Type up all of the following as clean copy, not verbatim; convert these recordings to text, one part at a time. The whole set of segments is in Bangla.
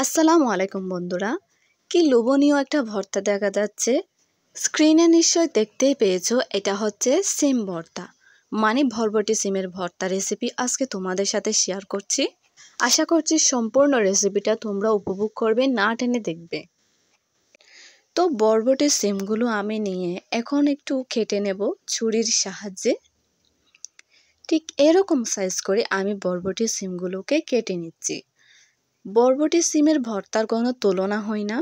আসসালামু আলাইকুম বন্ধুরা, কি লোভনীয় একটা ভর্তা দেখা যাচ্ছে। স্ক্রিনে নিশ্চয় দেখতেই পেয়েছো, এটা হচ্ছে সিম ভর্তা, মানে ভরবটি সিমের ভর্তা রেসিপি আজকে তোমাদের সাথে শেয়ার করছি। আশা করছি সম্পূর্ণ রেসিপিটা তোমরা উপভোগ করবে, না টেনে দেখবে। তো বরবটি সিমগুলো আমি নিয়ে এখন একটু কেটে নেব ছুরির সাহায্যে। ঠিক এরকম সাইজ করে আমি বরবটি সিমগুলোকে কেটে নিচ্ছি। বরবটি সিমের ভর্তার কোনো তুলনা হয় না,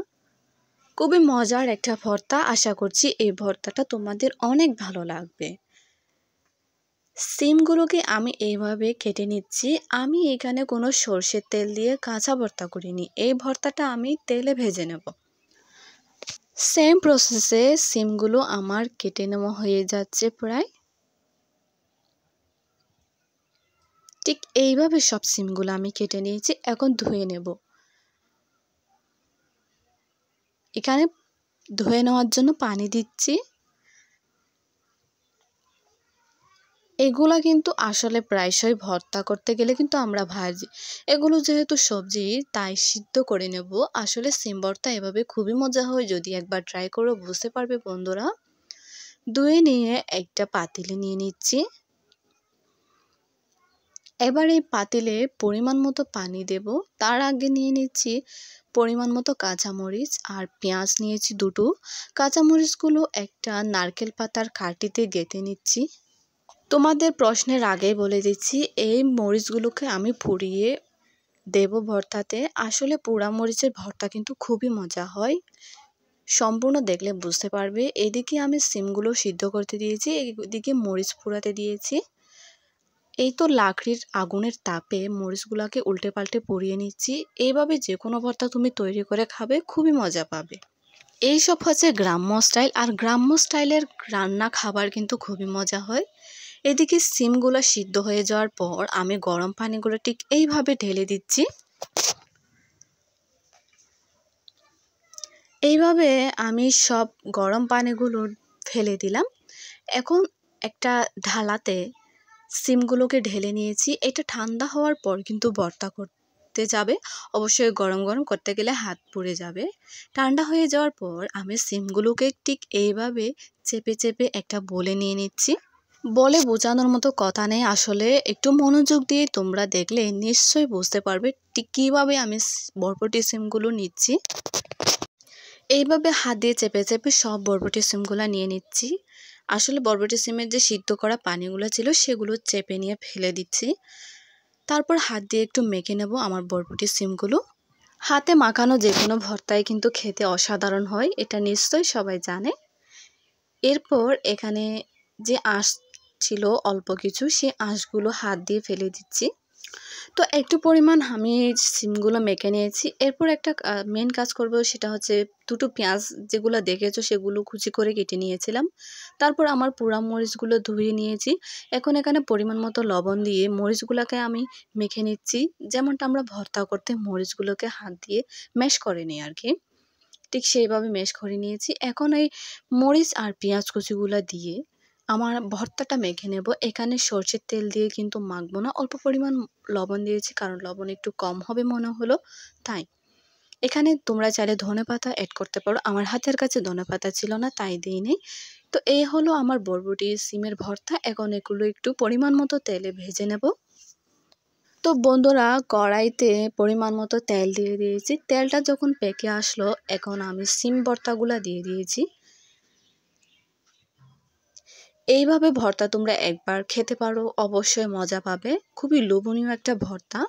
খুবই মজার একটা ভর্তা। আশা করছি এই ভর্তাটা তোমাদের অনেক ভালো লাগবে। সিমগুলোকে আমি এইভাবে কেটে নিচ্ছি। আমি এখানে কোনো সরষের তেল দিয়ে কাঁচা ভর্তা করিনি, এই ভর্তাটা আমি তেলে ভেজে নেব। সেম প্রসেসে সিমগুলো আমার কেটে নেওয়া হয়ে যাচ্ছে প্রায়। ঠিক এইভাবে সব সিমগুলো আমি কেটে নিয়েছি, এখন ধুয়ে নেব। এখানে ধুয়ে নেওয়ার জন্য পানি দিচ্ছি। এগুলা কিন্তু আসলে প্রায়শই ভর্তা করতে গেলে কিন্তু আমরা ভাজি, এগুলো যেহেতু সবজি তাই সিদ্ধ করে নেব। আসলে সিম ভর্তা এভাবে খুবই মজা হয়, যদি একবার ট্রাই করো বুঝতে পারবে বন্ধুরা। ধুয়ে নিয়ে একটা পাতিলে নিয়ে নিচ্ছি। এবার এই পাতিলে পরিমাণ মতো পানি দেব। তার আগে নিয়ে নিচ্ছি পরিমাণ মতো কাঁচামরিচ আর পেঁয়াজ নিয়েছি দুটো। কাঁচামরিচগুলো একটা নারকেল পাতার কাঠিতে গেঁথে নিচ্ছি। তোমাদের প্রশ্নের আগেই বলে দিচ্ছি, এই মরিচগুলোকে আমি পুড়িয়ে দেব ভর্তাতে। আসলে পোড়া মরিচের ভর্তা কিন্তু খুবই মজা হয়, সম্পূর্ণ দেখলে বুঝতে পারবে। এদিকে আমি সিমগুলো সিদ্ধ করতে দিয়েছি, এদিকে মরিচ পোড়াতে দিয়েছি। এই তো লাকড়ির আগুনের তাপে মরিচগুলোকে উল্টে পাল্টে পুড়িয়ে নিচ্ছি। এইভাবে যে কোনো ভর্তা তুমি তৈরি করে খাবে, খুবই মজা পাবে। এইসব হচ্ছে গ্রাম্য স্টাইল, আর গ্রাম্য স্টাইলের রান্না খাবার কিন্তু খুবই মজা হয়। এদিকে সিমগুলো সিদ্ধ হয়ে যাওয়ার পর আমি গরম পানিগুলো ঠিক এইভাবে ঢেলে দিচ্ছি। এইভাবে আমি সব গরম পানিগুলো ফেলে দিলাম। এখন একটা ঢালাতে সিমগুলোকে ঢেলে নিয়েছি। এটা ঠান্ডা হওয়ার পর কিন্তু ভর্তা করতে যাবে, অবশ্যই গরম গরম করতে গেলে হাত পুড়ে যাবে। ঠান্ডা হয়ে যাওয়ার পর আমি সিমগুলোকে ঠিক এইভাবে চেপে চেপে একটা বলে নিয়ে নিচ্ছি। বলে বোঝানোর মতো কথা নেই, আসলে একটু মনোযোগ দিয়ে তোমরা দেখলে নিশ্চয়ই বুঝতে পারবে ঠিক কীভাবে আমি বরবটি সিমগুলো নিচ্ছি। এইভাবে হাত দিয়ে চেপে চেপে সব বরবটি সিমগুলো নিয়ে নিচ্ছি। আসলে বরবটি সিমের যে সিদ্ধ করা পানিগুলো ছিল সেগুলো চেপে নিয়ে ফেলে দিচ্ছি। তারপর হাত দিয়ে একটু মেখে নেব আমার বরবটি সিমগুলো। হাতে মাখানো যে কোনো ভর্তাই কিন্তু খেতে অসাধারণ হয়, এটা নিশ্চয়ই সবাই জানে। এরপর এখানে যে আঁশ ছিল অল্প কিছু, সেই আঁশগুলো হাত দিয়ে ফেলে দিচ্ছি। তো একটু পরিমাণ আমি সিমগুলো মেখে নিয়েছি। এরপর একটা মেন কাজ করব, সেটা হচ্ছে দুটো পেঁয়াজ যেগুলো দেখেছো সেগুলো কুচি করে কেটে নিয়েছিলাম। তারপর আমার পোড়া মরিচগুলো ধুয়ে নিয়েছি। এখন এখানে পরিমাণ মতো লবণ দিয়ে মরিচগুলোকে আমি মেখে নিচ্ছি, যেমনটা আমরা ভর্তা করতে মরিচগুলোকে হাত দিয়ে ম্যাশ করে নিই আর কি, ঠিক সেইভাবে ম্যাশ করে নিয়েছি। এখন এই মরিচ আর পেঁয়াজ কুচিগুলো দিয়ে আমার ভর্তাটা মেখে নেব। এখানে সরষের তেল দিয়ে কিন্তু মাখবো না, অল্প পরিমাণ লবণ দিয়েছি, কারণ লবণ একটু কম হবে মনে হলো তাই। এখানে তোমরা চাইলে ধনেপাতা অ্যাড করতে পারো, আমার হাতের কাছে ধনেপাতা ছিল না তাই দিইনি। তো এই হলো আমার বরবটি সিমের ভর্তা। এখন এগুলো একটু পরিমাণ মতো তেলে ভেজে নেব। তো বন্ধুরা, কড়াইতে পরিমাণ মতো তেল দিয়ে দিয়েছি। তেলটা যখন পেকে আসলো, এখন আমি সিম ভর্তাগুলো দিয়ে দিয়েছি। এইভাবে ভর্তা তোমরা একবার খেতে পারো, অবশ্যই মজা পাবে, খুবই লোভনীয় একটা ভর্তা।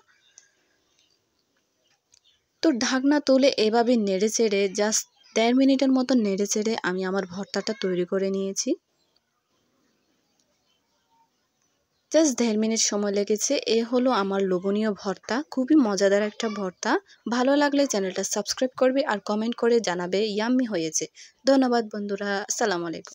তো ঢাকনা তুলে এভাবে নেড়ে চেড়ে জাস্ট 1.5 মিনিটের মতো নেড়ে চেড়ে আমি আমার ভর্তাটা তৈরি করে নিয়েছি। জাস্ট 1.5 মিনিট সময় লেগেছে। এ হলো আমার লোভনীয় ভর্তা, খুবই মজাদার একটা ভর্তা। ভালো লাগলে চ্যানেলটা সাবস্ক্রাইব করবে আর কমেন্ট করে জানাবে ইয়াম্মি হয়েছে। ধন্যবাদ বন্ধুরা, আসসালামু আলাইকুম।